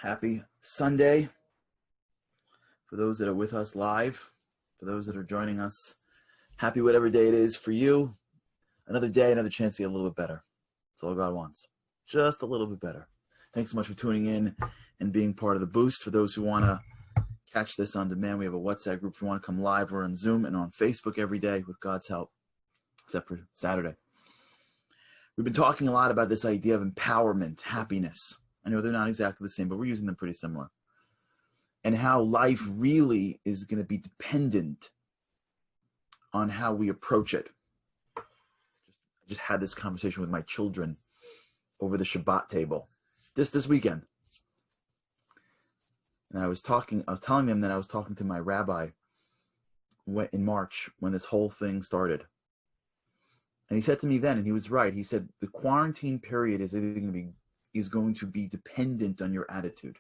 Happy Sunday for those that are with us live, for those that are joining us. Happy whatever day it is for you. Another day, another chance to get a little bit better. That's all God wants. Just a little bit better. Thanks so much for tuning in and being part of the boost. For those who want to catch this on demand, we have a WhatsApp group. If you want to come live, we're on Zoom and on Facebook every day with God's help, except for Saturday. We've been talking a lot about this idea of empowerment, happiness. I know they're not exactly the same, but we're using them pretty similar. And how life really is going to be dependent on how we approach it. I just had this conversation with my children over the Shabbat table this weekend. And I was telling them that I was talking to my rabbi in March when this whole thing started. And he said to me then, and he was right, he said, the quarantine period is going to be dependent on your attitude.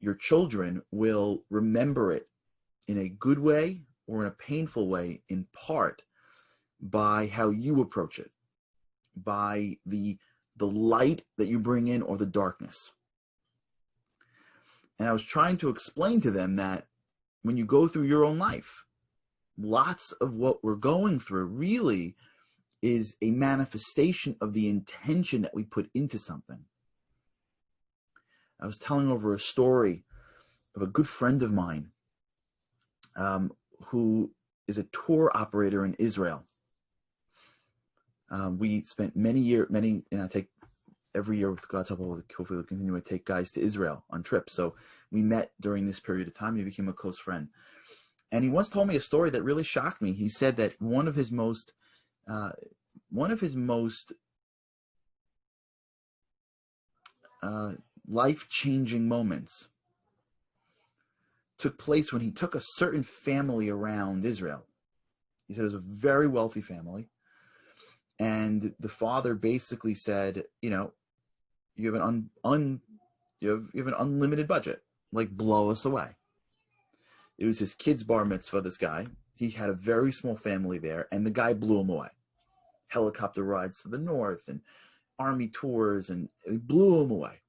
Your children will remember it in a good way or in a painful way, in part by how you approach it, by the light that you bring in or the darkness. And I was trying to explain to them that when you go through your own life, lots of what we're going through really is a manifestation of the intention that we put into something. I was telling over a story of a good friend of mine who is a tour operator in Israel. We spent every year with God's help, hopefully we'll continue to take guys to Israel on trips. So we met during this period of time. He became a close friend. And he once told me a story that really shocked me. He said that one of his most life-changing moments took place when he took a certain family around Israel. He said it was a very wealthy family. And the father basically said, you have an unlimited budget, like blow us away. It was his kid's bar mitzvah, this guy. He had a very small family there, and the guy blew him away. Helicopter rides to the north and army tours, and he blew him away.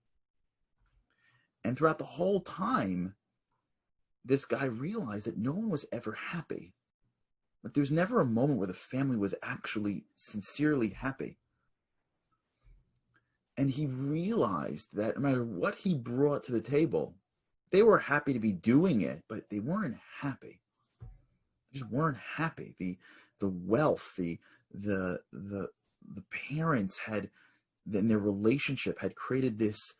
And throughout the whole time, this guy realized that no one was ever happy. Like there was never a moment where the family was actually sincerely happy. And he realized that no matter what he brought to the table, they were happy to be doing it, but they weren't happy. They just weren't happy. The wealth, the parents had, in their relationship, had created this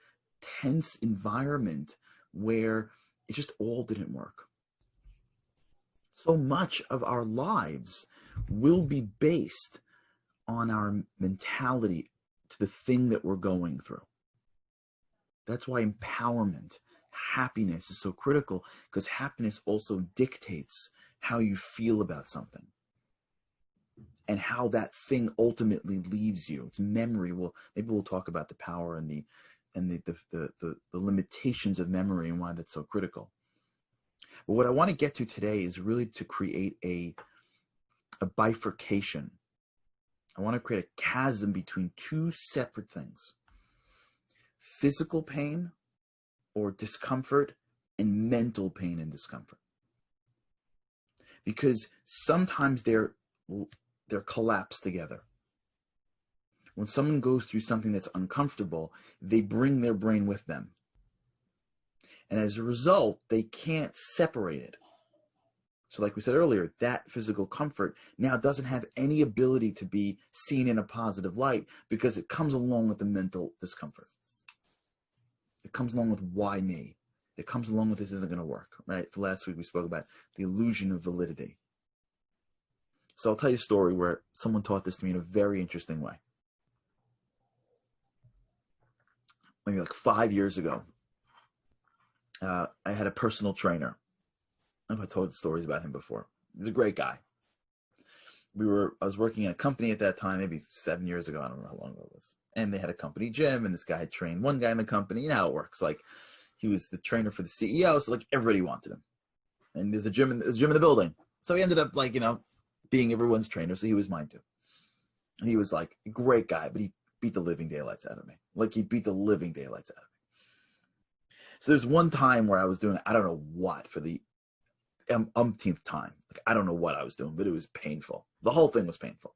tense environment where it just all didn't work. So much of our lives will be based on our mentality to the thing that we're going through. That's why empowerment, happiness is so critical, because happiness also dictates how you feel about something and how that thing ultimately leaves you. It's memory. Maybe we'll talk about the power and the limitations of memory and why that's so critical. But what I want to get to today is really to create a bifurcation. I want to create a chasm between two separate things: physical pain or discomfort and mental pain and discomfort. Because sometimes they're collapsed together. When someone goes through something that's uncomfortable, they bring their brain with them. And as a result, they can't separate it. So like we said earlier, that physical comfort now doesn't have any ability to be seen in a positive light because it comes along with the mental discomfort. It comes along with why me? It comes along with this isn't going to work, right? For last week we spoke about the illusion of validity. So I'll tell you a story where someone taught this to me in a very interesting way. Maybe like 5 years ago, I had a personal trainer. I don't know if I told stories about him before. He's a great guy. I was working in a company at that time, maybe 7 years ago. I don't know how long ago it was. And they had a company gym, and this guy had trained one guy in the company. You know how it works. Like, he was the trainer for the CEO, so like everybody wanted him. And there's a gym in the building. So he ended up being everyone's trainer, so he was mine too. And he was like a great guy, but he beat the living daylights out of me. Like, he beat the living daylights out of me. So there's one time where I was doing, I don't know what, for the umpteenth time. Like, I don't know what I was doing, but it was painful. The whole thing was painful.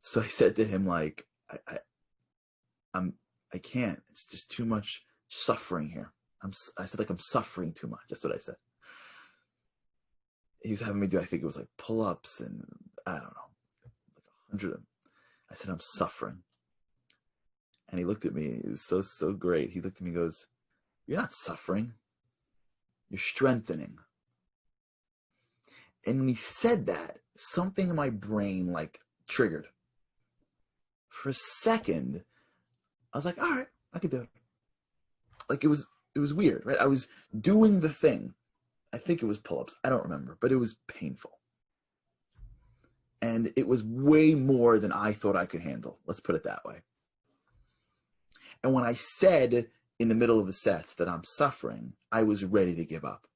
So I said to him, like, I can't. It's just too much suffering here. I said, like, I'm suffering too much. That's what I said. He was having me do, I think it was like pull-ups and I don't know, like 100. I said, I'm suffering. And he looked at me. It was so great. He looked at me and goes, you're not suffering. You're strengthening. And when he said that, something in my brain like triggered. For a second, I was like, all right, I could do it. Like it was weird, right? I was doing the thing. I think it was pull-ups. I don't remember, but it was painful. And it was way more than I thought I could handle. Let's put it that way. And when I said in the middle of the sets that I'm suffering, I was ready to give up.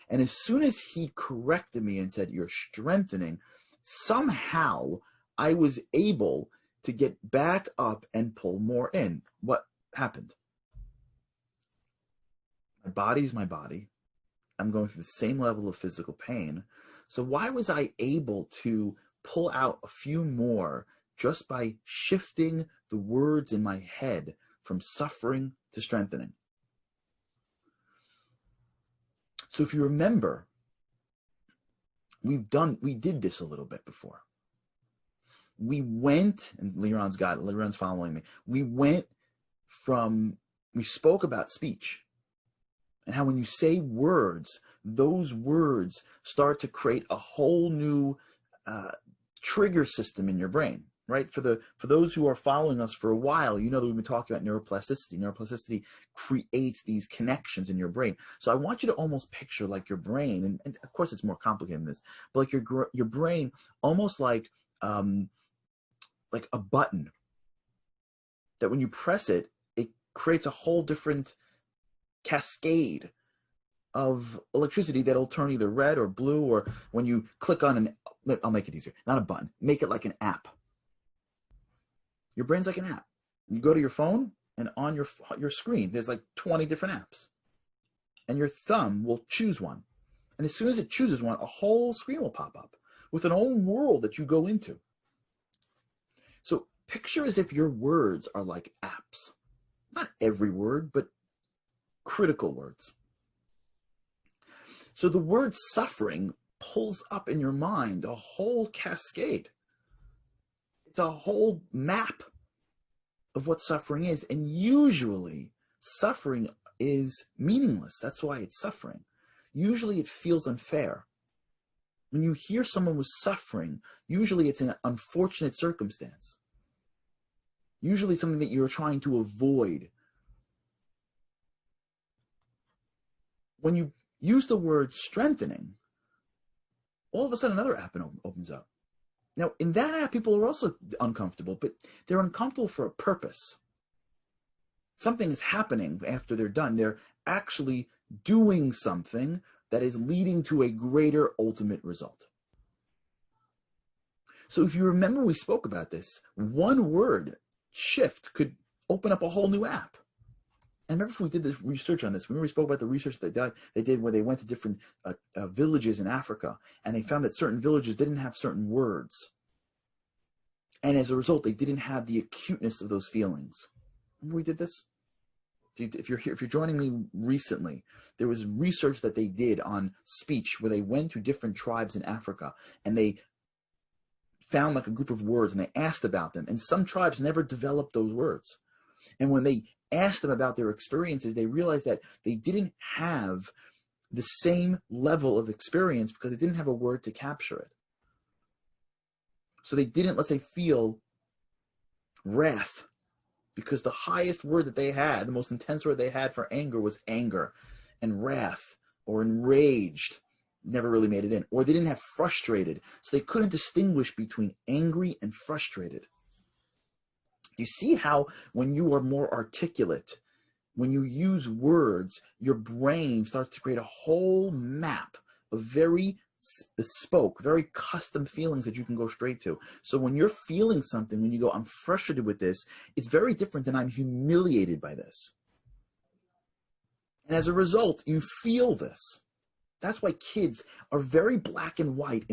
And as soon as he corrected me and said, you're strengthening, somehow I was able to get back up and pull more in. What happened? My body's my body. I'm going through the same level of physical pain. So why was I able to pull out a few more just by shifting the words in my head from suffering to strengthening? So if you remember, we did this a little bit before. We went, and Leron's following me. We spoke about speech and how when you say words, those words start to create a whole new trigger system in your brain, right? For those who are following us for a while, you know that we've been talking about neuroplasticity. Neuroplasticity creates these connections in your brain. So I want you to almost picture like your brain, and of course it's more complicated than this, but like your brain almost like a button that when you press it, it creates a whole different cascade of electricity that'll turn either red or blue, or when you click on I'll make it easier, not a button, make it like an app. Your brain's like an app. You go to your phone, and on your screen, there's like 20 different apps. And your thumb will choose one. And as soon as it chooses one, a whole screen will pop up with an own world that you go into. So picture as if your words are like apps. Not every word, but critical words. So the word suffering pulls up in your mind a whole cascade. It's a whole map of what suffering is. And usually suffering is meaningless. That's why it's suffering. Usually it feels unfair. When you hear someone was suffering, usually it's an unfortunate circumstance. Usually something that you're trying to avoid. When you use the word strengthening, all of a sudden another app opens up. Now, in that app, people are also uncomfortable, but they're uncomfortable for a purpose. Something is happening after they're done. They're actually doing something that is leading to a greater ultimate result. So if you remember, we spoke about this. One word shift could open up a whole new app. And remember, if we did this research on this, remember we spoke about the research they did where they went to different villages in Africa, and they found that certain villages didn't have certain words. And as a result, they didn't have the acuteness of those feelings. Remember we did this? If you're joining me recently, there was research that they did on speech where they went to different tribes in Africa, and they found like a group of words, and they asked about them. And some tribes never developed those words. And when they asked them about their experiences, they realized that they didn't have the same level of experience because they didn't have a word to capture it. So they didn't, let's say, feel wrath, because the highest word that they had, the most intense word they had for anger was anger, and wrath or enraged never really made it in. Or they didn't have frustrated, so they couldn't distinguish between angry and frustrated. You see how when you are more articulate, when you use words, your brain starts to create a whole map of very bespoke, very custom feelings that you can go straight to. So when you're feeling something, when you go, I'm frustrated with this, it's very different than I'm humiliated by this. And as a result, you feel this. That's why kids are very black and white.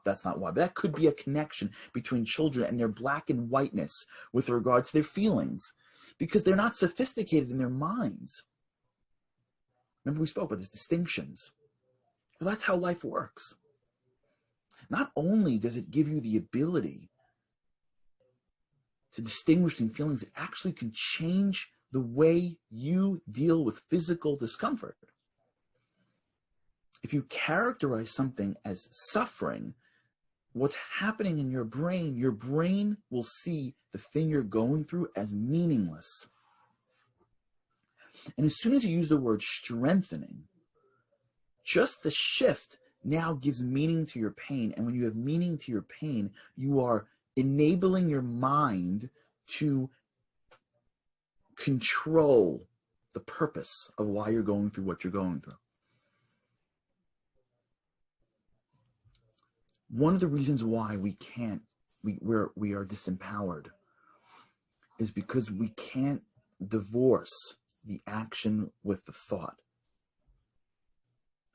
That's not why, but that could be a connection between children and their black and whiteness with regard to their feelings, because they're not sophisticated in their minds. Remember we spoke about these distinctions. Well, that's how life works. Not only does it give you the ability to distinguish between feelings, it actually can change the way you deal with physical discomfort. If you characterize something as suffering, what's happening in your brain will see the thing you're going through as meaningless. And as soon as you use the word strengthening, just the shift now gives meaning to your pain. And when you have meaning to your pain, you are enabling your mind to control the purpose of why you're going through what you're going through. One of the reasons why we are disempowered is because we can't divorce the action with the thought.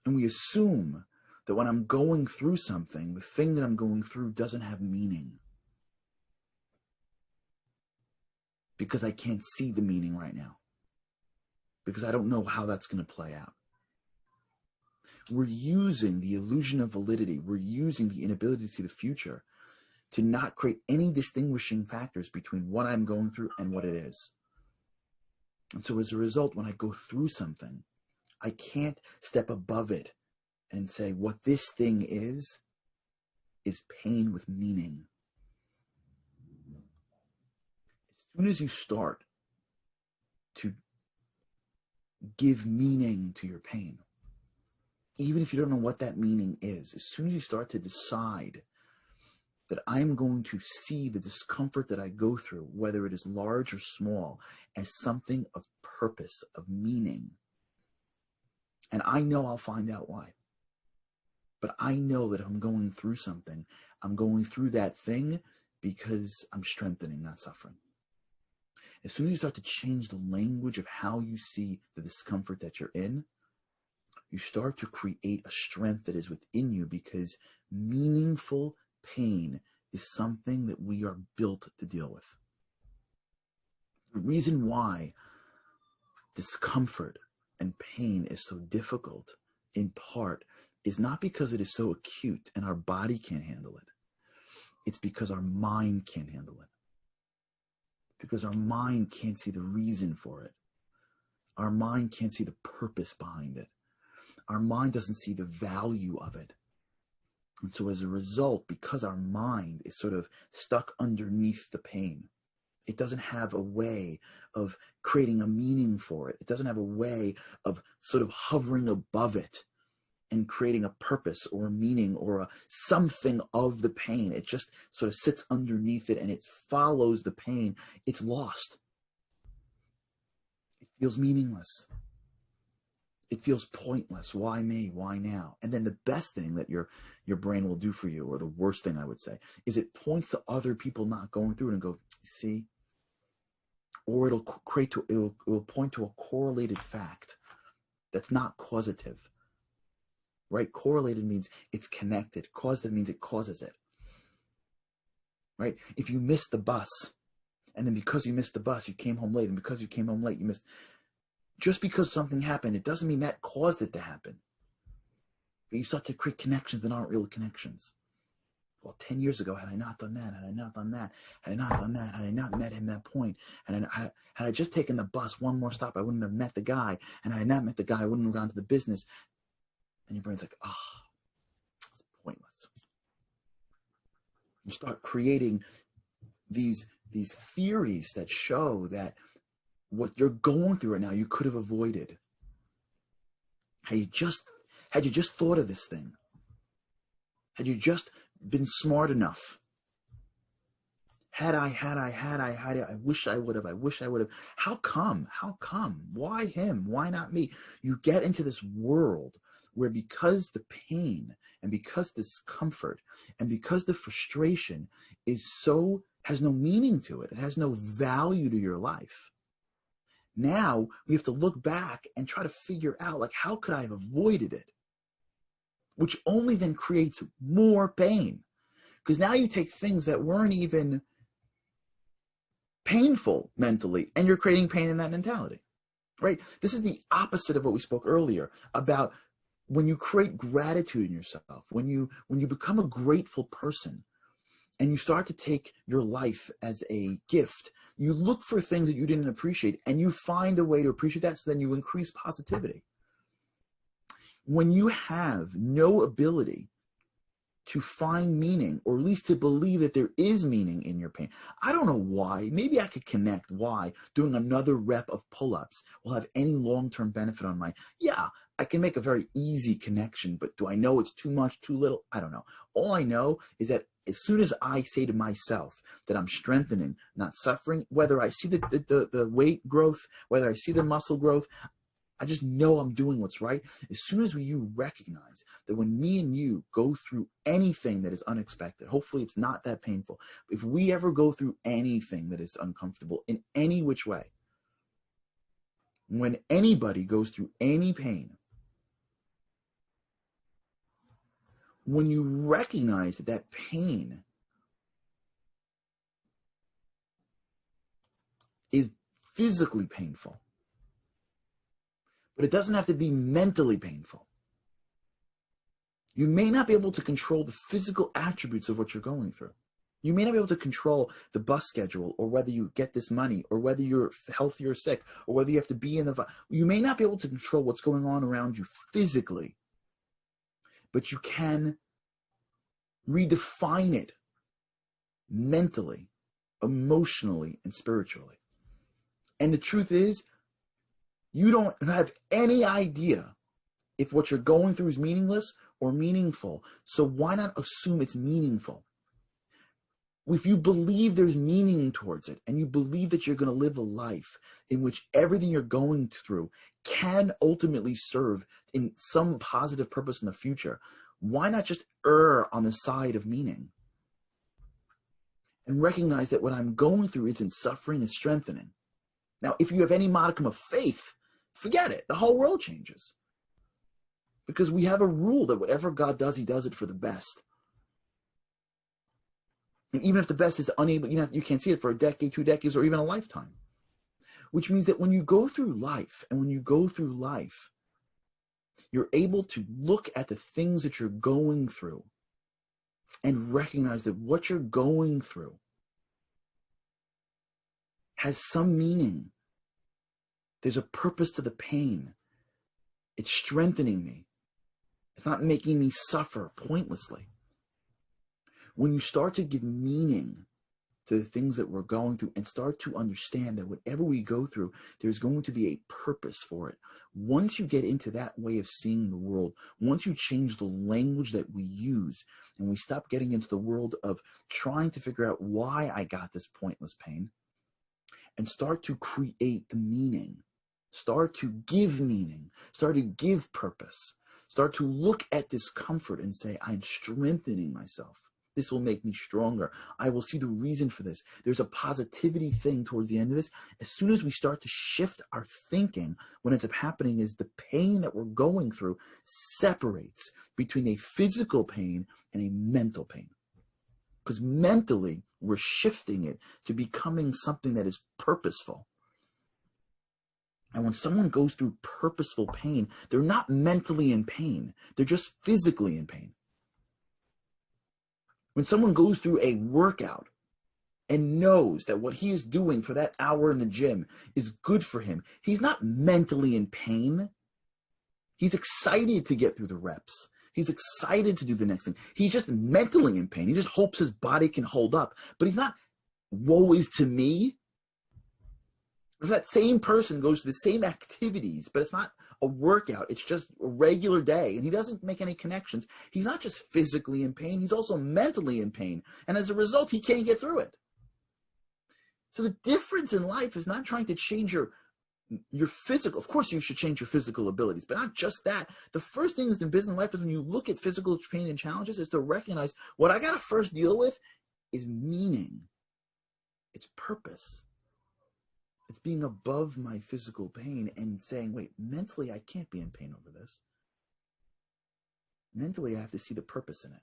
And we assume that when I'm going through something, the thing that I'm going through doesn't have meaning, because I can't see the meaning right now, because I don't know how that's going to play out. We're using the illusion of validity. We're using the inability to see the future to not create any distinguishing factors between what I'm going through and what it is. And so as a result, when I go through something, I can't step above it and say what this thing is pain with meaning. As soon as you start to give meaning to your pain, even if you don't know what that meaning is, as soon as you start to decide that I'm going to see the discomfort that I go through, whether it is large or small, as something of purpose, of meaning, and I know I'll find out why. But I know that if I'm going through something, I'm going through that thing because I'm strengthening, not suffering. As soon as you start to change the language of how you see the discomfort that you're in, you start to create a strength that is within you, because meaningful pain is something that we are built to deal with. The reason why discomfort and pain is so difficult, in part, is not because it is so acute and our body can't handle it. It's because our mind can't handle it. Because our mind can't see the reason for it. Our mind can't see the purpose behind it. Our mind doesn't see the value of it. And so as a result, because our mind is sort of stuck underneath the pain, it doesn't have a way of creating a meaning for it. It doesn't have a way of sort of hovering above it and creating a purpose or a meaning or a something of the pain. It just sort of sits underneath it and it follows the pain. It's lost. It feels meaningless. It feels pointless. Why me? Why now? And then the best thing that your brain will do for you, or the worst thing I would say, is it points to other people not going through it and go, see? Or it'll point to a correlated fact that's not causative. Right? Correlated means it's connected. Causative means it causes it. Right? If you missed the bus, and then because you missed the bus, you came home late, and because you came home late, you missed. Just because something happened, it doesn't mean that caused it to happen. But you start to create connections that aren't real connections. Well, 10 years ago, had I not done that, had I not done that, had I not done that, had I not met him at that point, and had I just taken the bus one more stop, I wouldn't have met the guy, and had I not met the guy, I wouldn't have gone to the business. And your brain's like, it's pointless. You start creating these theories that show that what you're going through right now, you could have avoided. Had you just thought of this thing, had you just been smart enough, I wish I would have. How come? Why him? Why not me? You get into this world where, because the pain and because this comfort and because the frustration has no meaning to it, it has no value to your life, Now we have to look back and try to figure out, like, how could I have avoided it? Which only then creates more pain. Because now you take things that weren't even painful mentally, and you're creating pain in that mentality, right? This is the opposite of what we spoke earlier about when you create gratitude in yourself, when you become a grateful person, and you start to take your life as a gift. You look for things that you didn't appreciate, and you find a way to appreciate that, so then you increase positivity. When you have no ability to find meaning, or at least to believe that there is meaning in your pain, I don't know why. Maybe I could connect why doing another rep of pull-ups will have any long-term benefit on yeah, I can make a very easy connection, but do I know it's too much, too little? I don't know. All I know is that as soon as I say to myself that I'm strengthening, not suffering, whether I see the weight growth, whether I see the muscle growth, I just know I'm doing what's right. As soon as you recognize that when me and you go through anything that is unexpected, hopefully it's not that painful. If we ever go through anything that is uncomfortable in any which way, when anybody goes through any pain, when you recognize that that pain is physically painful, but it doesn't have to be mentally painful. You may not be able to control the physical attributes of what you're going through. You may not be able to control the bus schedule, or whether you get this money, or whether you're healthy or sick, or whether you have to be in the... You may not be able to control what's going on around you physically, but you can redefine it mentally, emotionally, and spiritually. And the truth is, you don't have any idea if what you're going through is meaningless or meaningful. So why not assume it's meaningful? If you believe there's meaning towards it, and you believe that you're going to live a life in which everything you're going through can ultimately serve in some positive purpose in the future, why not just err on the side of meaning? And recognize that what I'm going through isn't suffering, it's strengthening. Now, if you have any modicum of faith, forget it. The whole world changes. Because we have a rule that whatever God does, he does it for the best. And even if the best is unable, you can't see it for a decade, 2 decades, or even a lifetime. Which means that when you go through life, you're able to look at the things that you're going through and recognize that what you're going through has some meaning. There's a purpose to the pain. It's strengthening me. It's not making me suffer pointlessly. When you start to give meaning to the things that we're going through, and start to understand that whatever we go through, there's going to be a purpose for it. Once you get into that way of seeing the world, once you change the language that we use, and we stop getting into the world of trying to figure out why I got this pointless pain, and start to create the meaning, start to give meaning, start to give purpose, start to look at discomfort and say, I'm strengthening myself. This will make me stronger. I will see the reason for this. There's a positivity thing towards the end of this. As soon as we start to shift our thinking, what ends up happening is the pain that we're going through separates between a physical pain and a mental pain. Because mentally, we're shifting it to becoming something that is purposeful. And when someone goes through purposeful pain, they're not mentally in pain. They're just physically in pain. When someone goes through a workout and knows that what he is doing for that hour in the gym is good for him, he's not mentally in pain. He's excited to get through the reps. He's excited to do the next thing. He's just mentally in pain. He just hopes his body can hold up. But he's not, woe is to me. If that same person goes through the same activities, but it's not a workout, it's just a regular day, and he doesn't make any connections, he's not just physically in pain, he's also mentally in pain. And as a result, he can't get through it. So the difference in life is not trying to change your physical. Of course, you should change your physical abilities, but not just that. The first thing is in business life is when you look at physical pain and challenges is to recognize what I got to first deal with is meaning. It's purpose. It's being above my physical pain and saying, wait, mentally I can't be in pain over this. Mentally I have to see the purpose in it.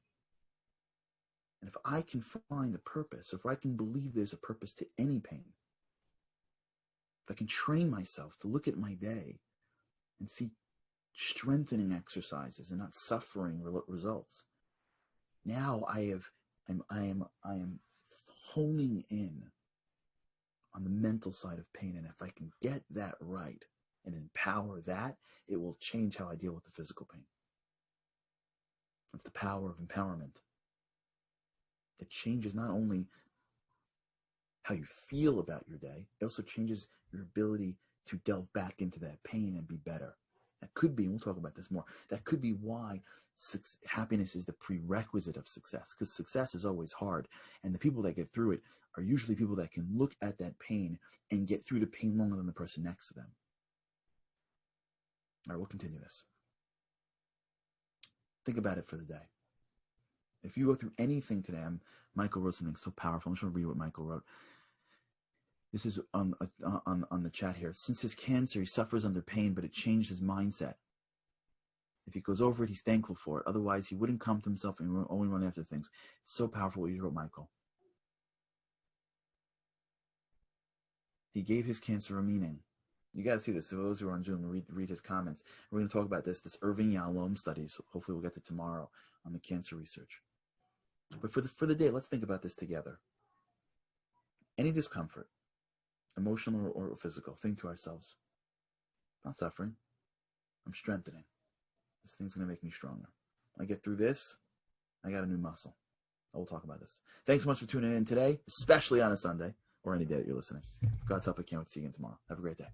And if I can find a purpose, if I can believe there's a purpose to any pain, if I can train myself to look at my day and see strengthening exercises and not suffering results, now I am honing in on the mental side of pain. And if I can get that right and empower that, it will change how I deal with the physical pain. It's the power of empowerment. It changes not only how you feel about your day, it also changes your ability to delve back into that pain and be better. That could be, and we'll talk about this more, that could be why happiness is the prerequisite of success, because success is always hard. And the people that get through it are usually people that can look at that pain and get through the pain longer than the person next to them. All right, we'll continue this. Think about it for the day. If you go through anything today, Michael wrote something so powerful. I'm just going to read what Michael wrote. This is on the chat here. Since his cancer, he suffers under pain, but it changed his mindset. If he goes over it, he's thankful for it. Otherwise, he wouldn't come to himself and only run after things. It's so powerful what you wrote, Michael. He gave his cancer a meaning. You got to see this. For those who are on Zoom, read his comments. We're going to talk about this Irving Yalom study. So hopefully we'll get to tomorrow on the cancer research. But for the day, let's think about this together. Any discomfort, emotional or physical, think to ourselves, not suffering, I'm strengthening. This thing's going to make me stronger. I get through this, I got a new muscle. We'll talk about this. Thanks so much for tuning in today, especially on a Sunday or any day that you're listening. God's help, I can't wait to see you again tomorrow. Have a great day.